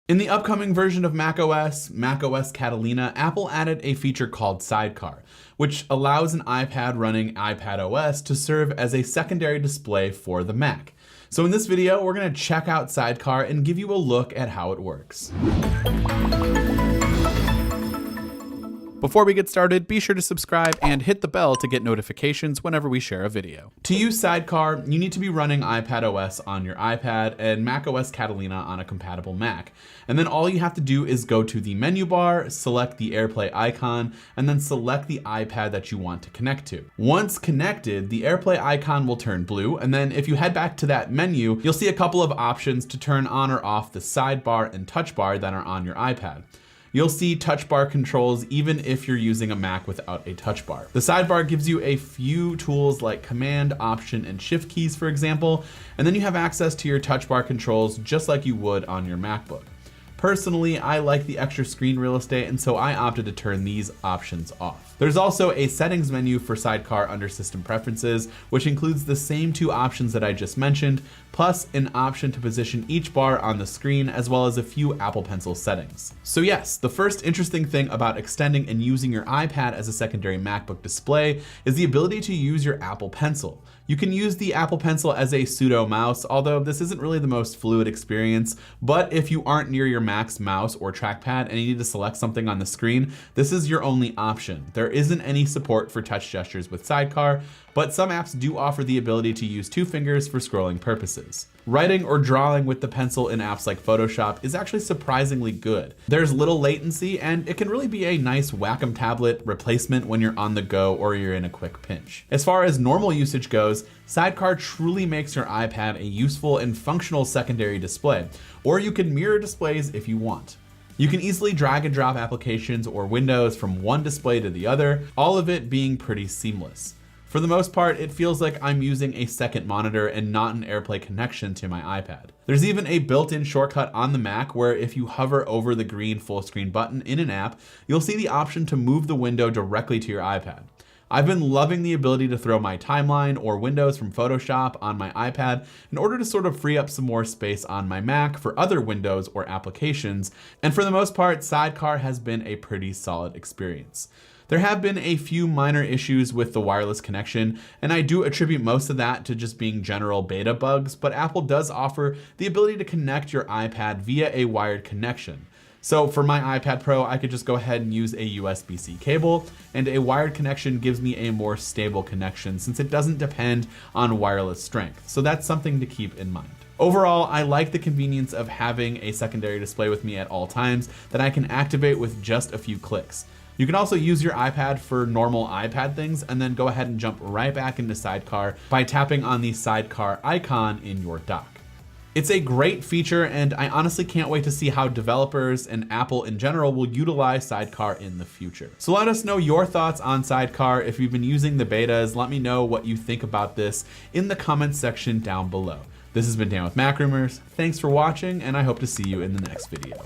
In the upcoming version of macOS, macOS Catalina, Apple added a feature called Sidecar, which allows an iPad running iPadOS to serve as a secondary display for the Mac. So in this video, we're going to check out Sidecar and give you a look at how it works. Before we get started, be sure to subscribe and hit the bell to get notifications whenever we share a video. To use Sidecar, you need to be running iPadOS on your iPad and macOS Catalina on a compatible Mac. And then all you have to do is go to the menu bar, select the AirPlay icon, and then select the iPad that you want to connect to. Once connected, the AirPlay icon will turn blue, and then if you head back to that menu, you'll see a couple of options to turn on or off the sidebar and touch bar that are on your iPad. You'll see touch bar controls even if you're using a Mac without a touch bar. The sidebar gives you a few tools like Command, Option, and Shift keys, for example, and then you have access to your touch bar controls just like you would on your MacBook. Personally, I like the extra screen real estate, and so I opted to turn these options off. There's also a settings menu for Sidecar under System Preferences, which includes the same two options that I just mentioned, plus an option to position each bar on the screen, as well as a few Apple Pencil settings. So yes, the first interesting thing about extending and using your iPad as a secondary MacBook display is the ability to use your Apple Pencil. You can use the Apple Pencil as a pseudo mouse, although this isn't really the most fluid experience, but if you aren't near your Mac's mouse or trackpad and you need to select something on the screen, this is your only option. There isn't any support for touch gestures with Sidecar, but some apps do offer the ability to use two fingers for scrolling purposes. Writing or drawing with the pencil in apps like Photoshop is actually surprisingly good. There's little latency, and it can really be a nice Wacom tablet replacement when you're on the go or you're in a quick pinch. As far as normal usage goes, Sidecar truly makes your iPad a useful and functional secondary display, or you can mirror displays if you want. You can easily drag and drop applications or windows from one display to the other, all of it being pretty seamless. For the most part, it feels like I'm using a second monitor and not an AirPlay connection to my iPad. There's even a built-in shortcut on the Mac where if you hover over the green full screen button in an app, you'll see the option to move the window directly to your iPad. I've been loving the ability to throw my timeline or windows from Photoshop on my iPad in order to sort of free up some more space on my Mac for other windows or applications, and for the most part, Sidecar has been a pretty solid experience. There have been a few minor issues with the wireless connection, and I do attribute most of that to just being general beta bugs, but Apple does offer the ability to connect your iPad via a wired connection. So for my iPad Pro, I could just go ahead and use a USB-C cable, and a wired connection gives me a more stable connection since it doesn't depend on wireless strength. So that's something to keep in mind. Overall, I like the convenience of having a secondary display with me at all times that I can activate with just a few clicks. You can also use your iPad for normal iPad things and then go ahead and jump right back into Sidecar by tapping on the Sidecar icon in your dock. It's a great feature, and I honestly can't wait to see how developers and Apple in general will utilize Sidecar in the future. So let us know your thoughts on Sidecar. If you've been using the betas, let me know what you think about this in the comments section down below. This has been Dan with Mac Rumors. Thanks for watching, and I hope to see you in the next video.